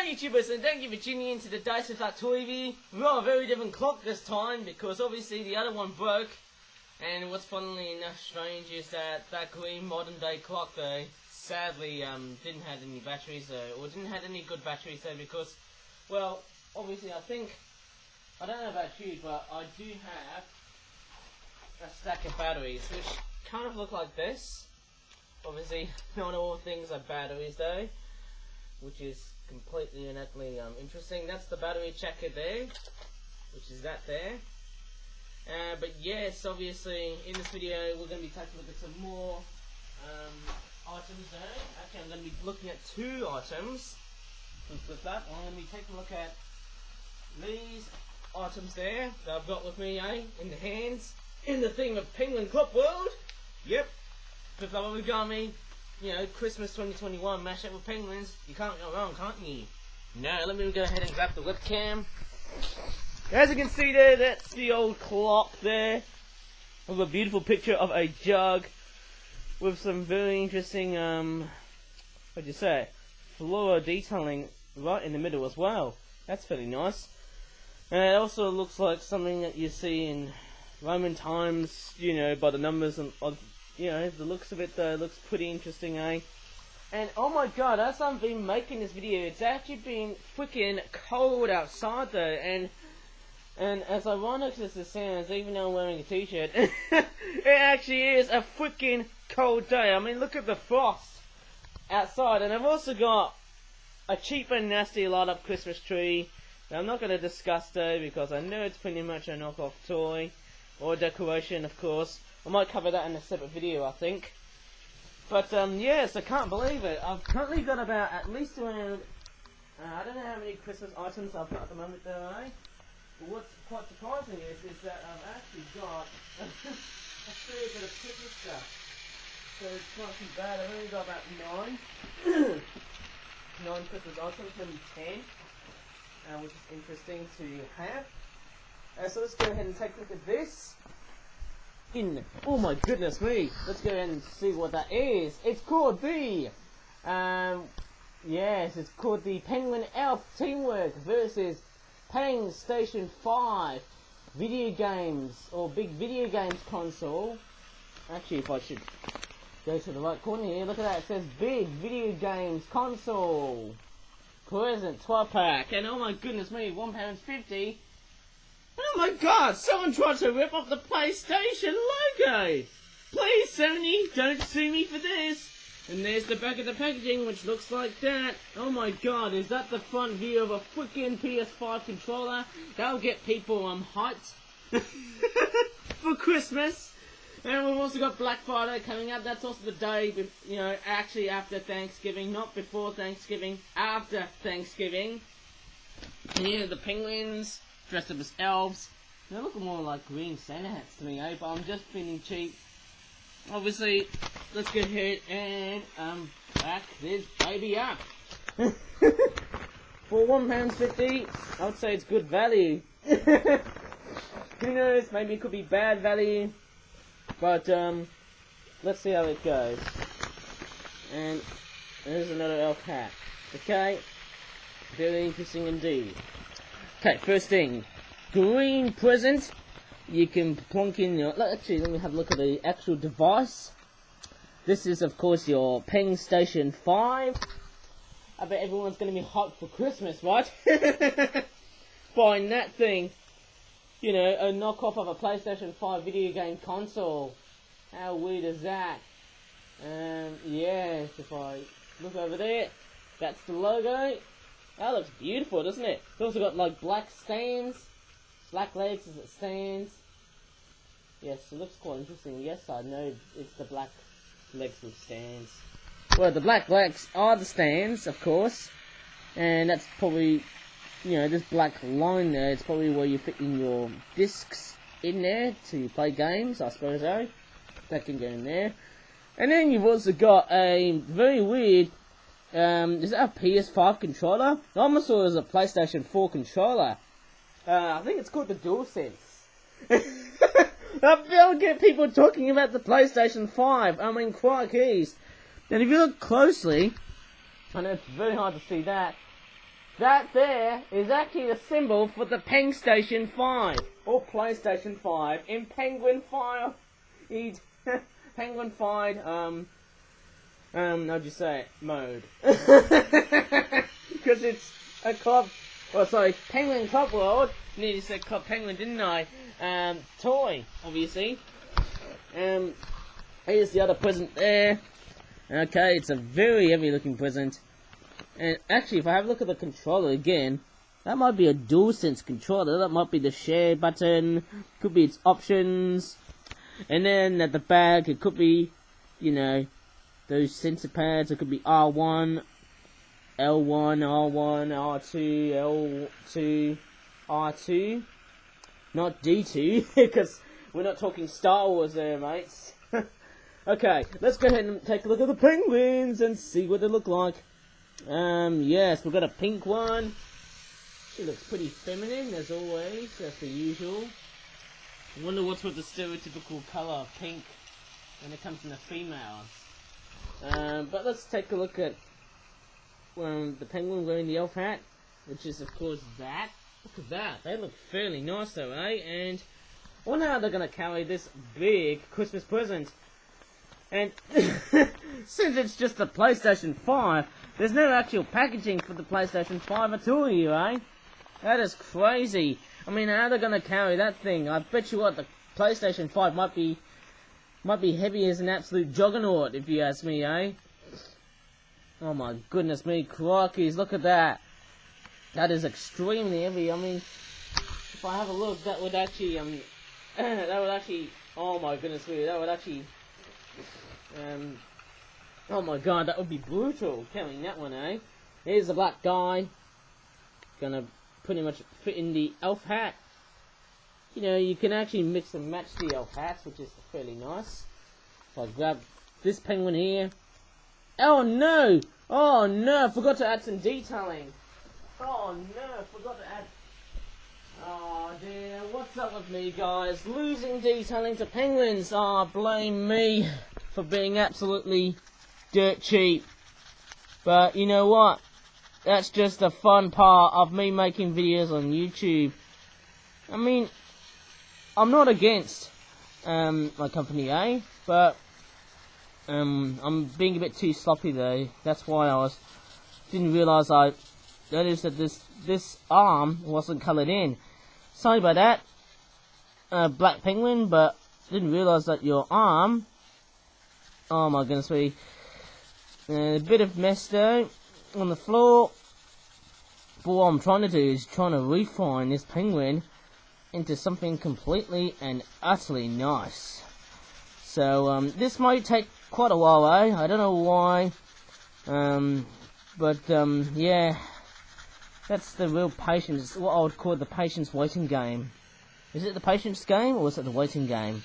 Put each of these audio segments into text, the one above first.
on YouTubers, and thank you for tuning in to the Dice with That Toy review. We've got a very different clock this time because obviously the other one broke. And what's funnily enough strange is that green modern day clock though sadly didn't have any batteries though, or didn't have any good batteries though because, well, obviously I don't know about you, but I do have a stack of batteries which kind of look like this. Obviously not all things are batteries though, which is completely and utterly interesting. That's the battery checker there, which is that there. But yes, obviously in this video we're going to be taking a look at some more items there. Actually, I'm going to be looking at two items. With that, I'm going to be taking a look at these items there that I've got with me, in the hands, in the theme of Penguin Club World. Yep, with Origami, you know, Christmas 2021 mashup with penguins. You can't go wrong, can't you? No, let me go ahead and grab the webcam. As you can see there, that's the old clock there, with a beautiful picture of a jug, with some very interesting, what'd you say, floral detailing right in the middle as well. That's fairly nice. And it also looks like something that you see in Roman times, you know, by the numbers and, you know, the looks of it though, looks pretty interesting, eh? And oh my god, as I've been making this video, it's actually been freaking cold outside though, and as ironic as this sounds, even though I'm wearing a t-shirt, it actually is a freaking cold day. I mean, look at the frost outside. And I've also got a cheap and nasty light-up Christmas tree that I'm not going to discuss though, because I know it's pretty much a knockoff toy, or decoration of course. I might cover that in a separate video, I think. But yes, I can't believe it. I've currently got about at least around, I don't know how many Christmas items I've got at the moment though, eh? But what's quite surprising is that I've actually got a fair bit of Christmas stuff. So it's not too bad. I've only got about 9 Christmas items, maybe 10, which is interesting to have. So let's go ahead and take a look at this. Oh my goodness me! Let's go ahead and see what that is. It's called the, yes, it's called the Penguin Elf Teamwork versus PengStation 5 video games, or big video games console. Actually, if I should go to the right corner here, look at that, it says big video games console present 12-pack, and oh my goodness me, £1.50. Oh my god, someone tried to rip off the PlayStation logo. Please Sony, don't sue me for this. And there's the back of the packaging, which looks like that. Oh my god, is that the front view of a freaking PS5 controller? That'll get people hyped for Christmas. And we've also got Black Friday coming up. That's also the day, you know, actually after Thanksgiving, not before Thanksgiving, after Thanksgiving. And here are the penguins, dressed up as elves. They look more like green Santa hats to me, eh? But I'm just feeling cheap. Obviously, let's go ahead and back this baby up. For £1.50, I would say it's good value. Who knows, maybe it could be bad value, but let's see how it goes. And there's another elf hat. Okay, very interesting indeed. Okay, first thing, green present. You can plonk in your... Actually, let me have a look at the actual device. This is, of course, your PengStation 5. I bet everyone's going to be hyped for Christmas, right? Buying that thing. You know, a knockoff of a PlayStation 5 video game console. How weird is that? Yes, if I look over there, that's the logo. That looks beautiful, doesn't it? It's also got, like, black stands. Black legs as it stands. Yes, it looks quite interesting. Yes, I know it's the black legs with stands. Well, the black legs are the stands, of course. And that's probably, you know, this black line there, it's probably where you fit in your discs in there to play games, I suppose, eh? That can go in there. And then you've also got a very weird, is that a PS5 controller? I almost thought it was a PlayStation 4 controller. I think it's called the DualSense. I'll get people talking about the PlayStation 5. I mean, crikeys. And if you look closely, I know it's very hard to see that, that there is actually the symbol for the PengStation 5 or PlayStation 5 in Penguin file. Penguin 5 how'd you say it? Mode. Because it's a club, well sorry, Penguin Club World. Nearly said Club Penguin, didn't I? Toy, obviously. Here's the other present there. Okay, it's a very heavy looking present. And actually, if I have a look at the controller again, that might be a DualSense controller. That might be the share button. Could be its options. And then at the back, it could be, you know, those sensor pads. It could be R1, L1, R1, R2, L2, R2. Not D2, because we're not talking Star Wars there, mates. Okay, let's go ahead and take a look at the penguins and see what they look like. Yes, we've got a pink one. She looks pretty feminine, as always, as per usual. I wonder what's with the stereotypical colour of pink when it comes to the females. But let's take a look at the penguin wearing the elf hat, which is, of course, that. Look at that. They look fairly nice, though, eh? And I wonder how they're going to carry this big Christmas present. And since it's just a PlayStation 5, there's no actual packaging for the PlayStation 5 at all here, eh? That is crazy. I mean, how are they going to carry that thing? I bet you what, the PlayStation 5 might be heavy as an absolute juggernaut, if you ask me, eh? Oh my goodness me, crikeys, look at that. That is extremely heavy. I mean, if I have a look, that would actually, oh my goodness me, that would actually, oh my god, that would be brutal, carrying that one, eh? Here's the black guy, gonna pretty much fit in the elf hat. You know, you can actually mix and match the elf hats, which is fairly nice. If I grab this penguin here, oh no, I forgot to add some detailing. Oh no, I forgot to add, oh dear, what's up with me guys, losing detailing to penguins. Ah, blame me for being absolutely dirt cheap. But you know what? That's just the fun part of me making videos on YouTube. I mean, I'm not against my company, eh? But I'm being a bit too sloppy though. That's why didn't realise I noticed that this arm wasn't coloured in. Sorry about that, black penguin, but didn't realise that your arm. Oh my goodness me. A bit of mess though on the floor. But what I'm trying to do is trying to refine this penguin into something completely and utterly nice. So this might take quite a while, eh? I don't know why. Yeah. That's the real patience. It's what I would call the patience waiting game. Is it the patience game or is it the waiting game?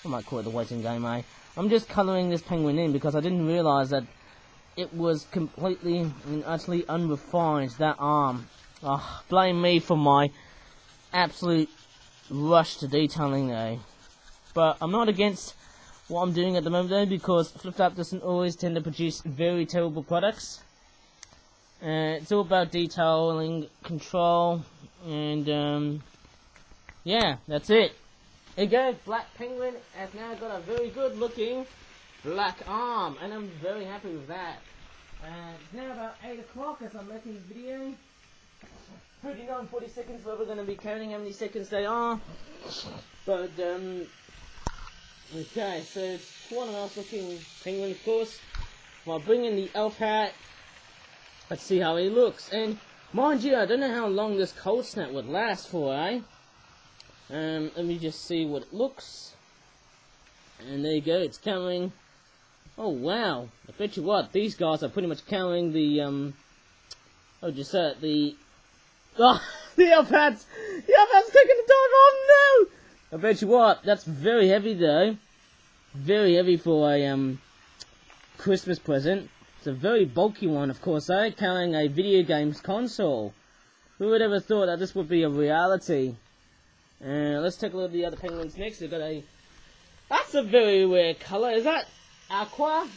I might call it the waiting game, eh? I'm just colouring this penguin in because I didn't realise that it was completely and utterly unrefined, that arm. Oh, blame me for my absolute rush to detailing though. But I'm not against what I'm doing at the moment though, because FlipTap doesn't always tend to produce very terrible products. It's all about detailing, control, and yeah, that's it. There you go, Black Penguin has now got a very good looking black arm, and I'm very happy with that. It's now about 8 o'clock as I'm making this video. 39, 40 seconds, where we're going to be counting how many seconds they are. But, okay, so it's quite a nice looking penguin, of course. I'll bring in the elf hat. Let's see how he looks. And, mind you, I don't know how long this cold snap would last for, eh? Let me just see what it looks. And there you go, it's carrying. Oh wow, I bet you what, these guys are pretty much carrying the, oh, just the, oh, the elf hat's taking the time, oh no! I bet you what, that's very heavy though. Very heavy for a, Christmas present. It's a very bulky one, of course, eh? Carrying a video games console. Who would ever thought that this would be a reality? Let's take a look at the other penguins next. They've got that's a very rare colour. Is that aqua?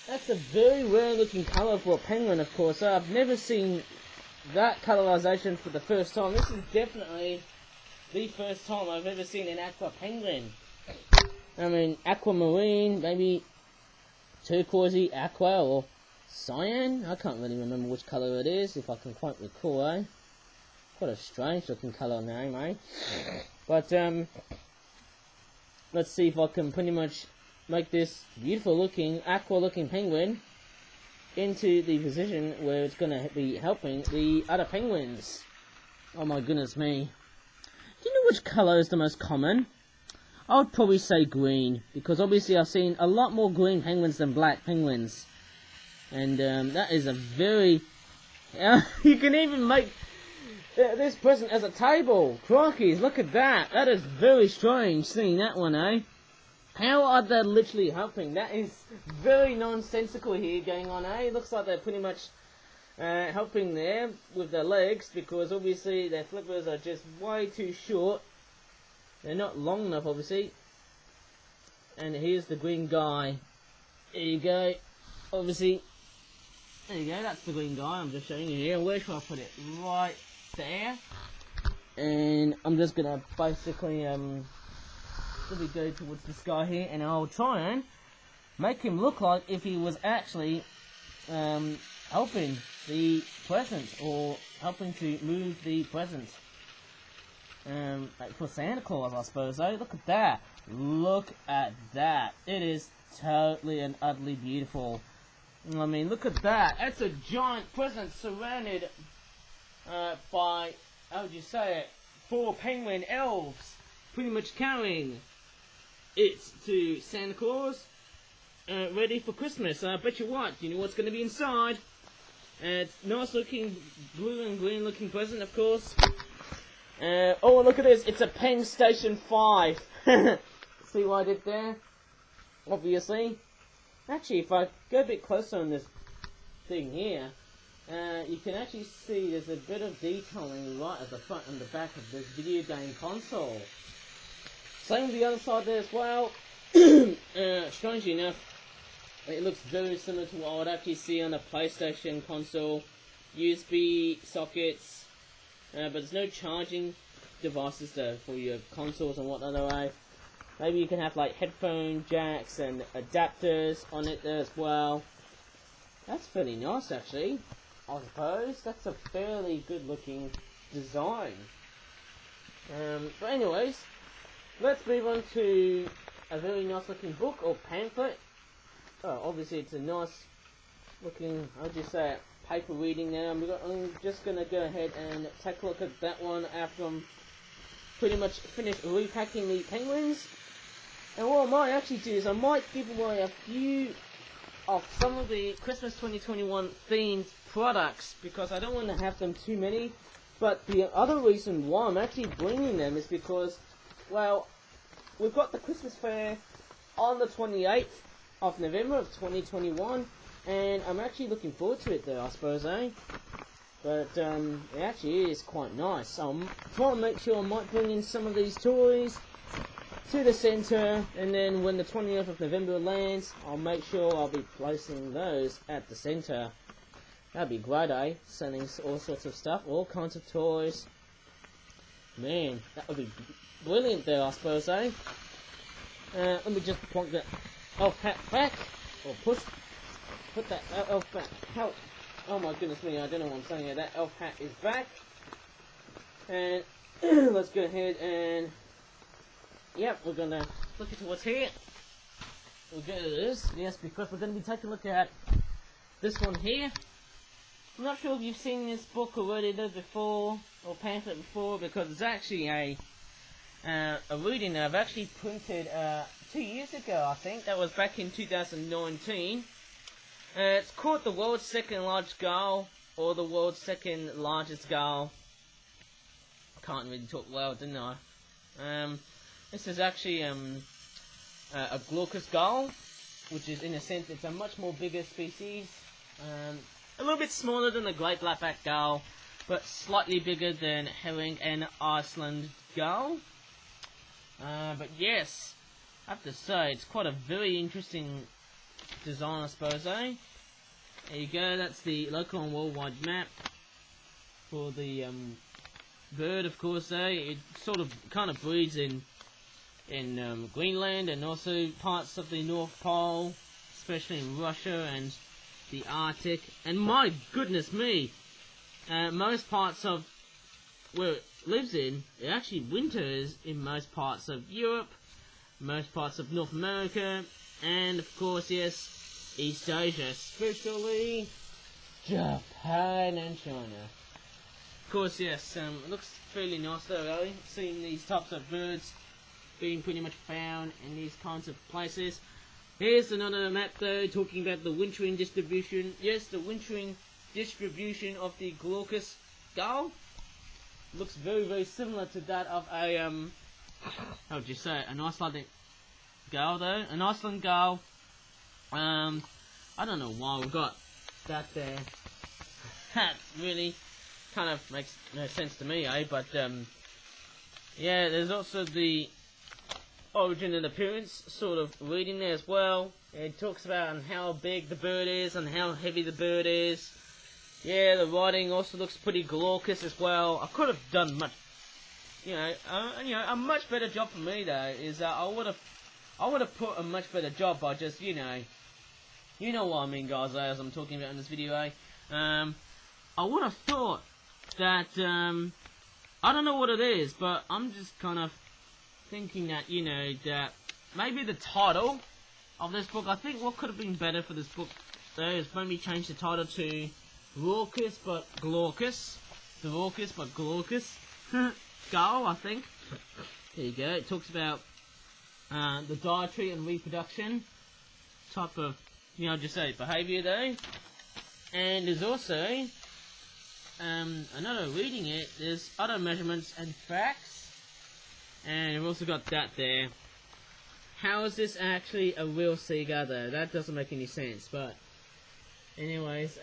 That's a very rare looking colour for a penguin, of course. I've never seen that colorization for the first time. This is definitely the first time I've ever seen an aqua penguin. I mean, aquamarine, maybe turquoisey, aqua, or cyan. I can't really remember which colour it is, if I can quite recall, eh? Quite a strange looking colour name, eh? But, let's see if I can pretty much make this beautiful looking, aqua looking penguin into the position where it's going to be helping the other penguins. Oh my goodness me. Do you know which colour is the most common? I would probably say green, because obviously I've seen a lot more green penguins than black penguins. And that is a very... you can even make this present as a table. Crikey, look at that. That is very strange seeing that one, eh? How are they literally helping? That is very nonsensical here going on, eh? It looks like they're pretty much helping there with their legs, because obviously their flippers are just way too short. They're not long enough, obviously. And here's the green guy. There you go. Obviously, there you go. That's the green guy. I'm just showing you here. Where should I put it? Right there. And I'm just gonna basically let me go towards this guy here, and I'll try and make him look like if he was actually helping the presents, or helping to move the presents. Like for Santa Claus, I suppose, though. Look at that. Look at that. It is totally and utterly beautiful. I mean, look at that. That's a giant present surrounded by, how would you say it, 4 penguin elves, pretty much carrying it to Santa Claus, ready for Christmas. I bet you what, you know what's going to be inside. It's nice looking, blue and green looking present, of course. Oh, look at this, it's a PengStation 5. See what I did there? Obviously. Actually, if I go a bit closer on this thing here, you can actually see there's a bit of detailing right at the front and the back of this video game console. Same with the other side there as well. Strangely enough, it looks very similar to what I would actually see on a PlayStation console. USB sockets, but there's no charging devices though for your consoles and whatnot. Right? Maybe you can have like headphone jacks and adapters on it there as well. That's fairly nice actually, I suppose. That's a fairly good looking design. But anyways, let's move on to a very nice looking book or pamphlet. Oh, obviously it's a nice looking, how do you say it, paper reading there. I'm just going to go ahead and take a look at that one after I'm pretty much finished repacking the penguins. And what I might actually do is I might give away a few of some of the Christmas 2021 themed products, because I don't want to have them too many. But the other reason why I'm actually bringing them is because, well, we've got the Christmas fair on the 28th of November of 2021, and I'm actually looking forward to it there, I suppose, eh? But it actually is quite nice. So I'm trying to make sure I might bring in some of these toys to the centre, and then when the 20th of November lands, I'll make sure I'll be placing those at the centre. That'd be great, eh? Selling all sorts of stuff, all kinds of toys. Man, that would be brilliant there, I suppose, eh? Let me just point that elf hat back, or put that elf back. How? Oh my goodness me, I don't know what I'm saying here. That elf hat is back. And let's go ahead and, yep, we're going to look into what's here. We'll go to this, yes, because we're going to be taking a look at this one here. I'm not sure if you've seen this book already before, or pamphlet before, because it's actually a reading that I've actually printed 2 years ago, I think. That was back in 2019. It's called The World's Second Largest Gull, or The World's Second Largest Gull. I can't really talk well, didn't I? This is actually a Glaucous Gull, which is, in a sense, it's a much more bigger species. A little bit smaller than the Great Blackback Gull, but slightly bigger than Herring and Iceland Gull. But yes, I have to say, it's quite a very interesting design, I suppose, eh? There you go, that's the local and worldwide map. for the bird, of course. It sort of kind of breeds in Greenland and also parts of the North Pole, especially in Russia and the Arctic. And my goodness me, most parts of where it lives in, it actually winters in most parts of Europe, most parts of North America, and of course, yes, East Asia, especially Japan and China. Of course, yes, it looks fairly nice though, really, seeing these types of birds being pretty much found in these kinds of places. Here's another map though, talking about the wintering distribution. Yes, the wintering distribution of the Glaucous Gull looks very, very similar to that of a, how would you say it, an Icelandic gull though. An Iceland gull, I don't know why we've got that there. That really kind of makes no sense to me, but yeah, there's also the origin and appearance sort of reading there as well. It talks about how big the bird is and how heavy the bird is. Yeah, the writing also looks pretty glaucous as well. I could have done much, a much better job for me though. Is I would have put a much better job by just you know what I mean, guys. As I'm talking about in this video, I would have thought that I don't know what it is, but I'm just kind of thinking that that maybe the title of this book. I think what could have been better for this book though is maybe change the title to Raucous but Glaucous. The Raucous but Glaucous Gull, I think. There you go. It talks about the dietary and reproduction type of, just say behaviour though. And there's also another reading it. There's other measurements and facts. And we've also got that there. How is this actually a real seagull though? That doesn't make any sense. But anyways,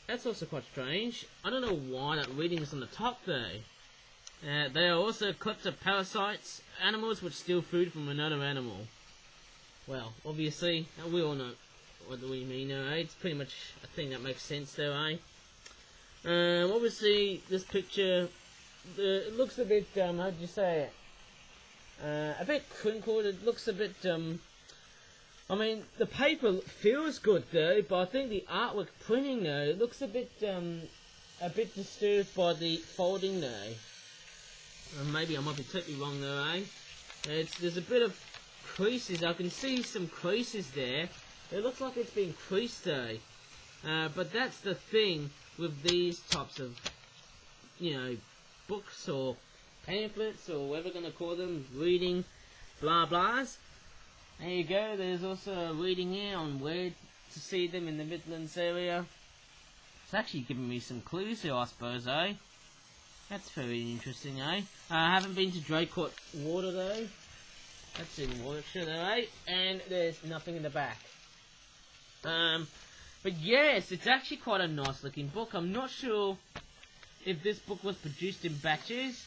that's also quite strange. I don't know why that reading is on the top though. They are also clips of parasites, animals which steal food from another animal. Well, obviously, we all know what do we mean, eh? It's pretty much a thing that makes sense there, eh? Obviously, this picture, it looks a bit, how do you say it? A bit crinkled. It looks a bit, I mean, the paper feels good though, but I think the artwork printing though, it looks a bit disturbed by the folding though. Maybe I might be totally wrong though, eh? There's a bit of creases. I can see some creases there. It looks like it's been creased though. But that's the thing with these types of, books or pamphlets or whatever we're going to call them, reading, blah blahs. There you go, there's also a reading here on where to see them in the Midlands area. It's actually giving me some clues here, I suppose, eh? That's very interesting, eh? I haven't been to Draycote Water, though. That's in Warwickshire, though, eh? And there's nothing in the back. But yes, it's actually quite a nice looking book. I'm not sure if this book was produced in batches.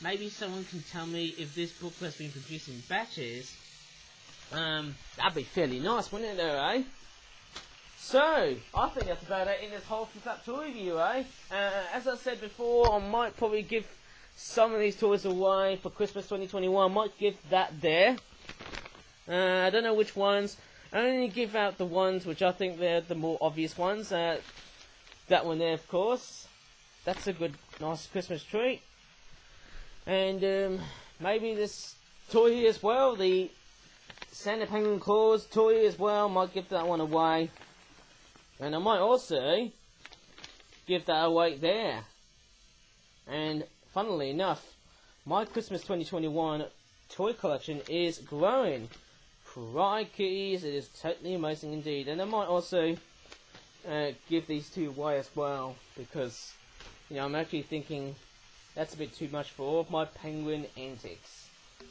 Maybe someone can tell me if this book has been produced in batches. That'd be fairly nice, wouldn't it though, eh? So, I think that's about it in this whole flip-up toy review, eh? As I said before, I might probably give some of these toys away for Christmas 2021. I might give that there. I don't know which ones. I only give out the ones which I think they're the more obvious ones. That one there, of course. That's a good, nice Christmas treat. And maybe this toy here as well, the Santa Penguin Claws toy as well, might give that one away. And I might also give that away there. And funnily enough, my Christmas 2021 toy collection is growing. Crikey, it is totally amazing indeed. And I might also give these two away as well, because I'm actually thinking that's a bit too much for all of my penguin antics.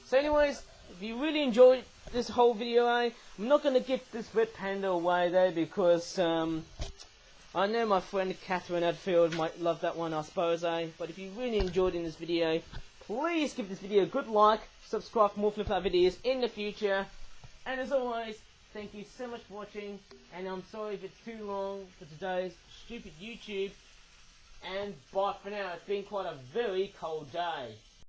So anyways, if you really enjoyed this whole video, I'm not going to give this red panda away though, because I know my friend Catherine Adfield might love that one, I suppose, but if you really enjoyed in this video, please give this video a good like, subscribe for more flip-out videos in the future, and as always, thank you so much for watching, and I'm sorry if it's too long for today's stupid YouTube and bye for now. It's been quite a very cold day.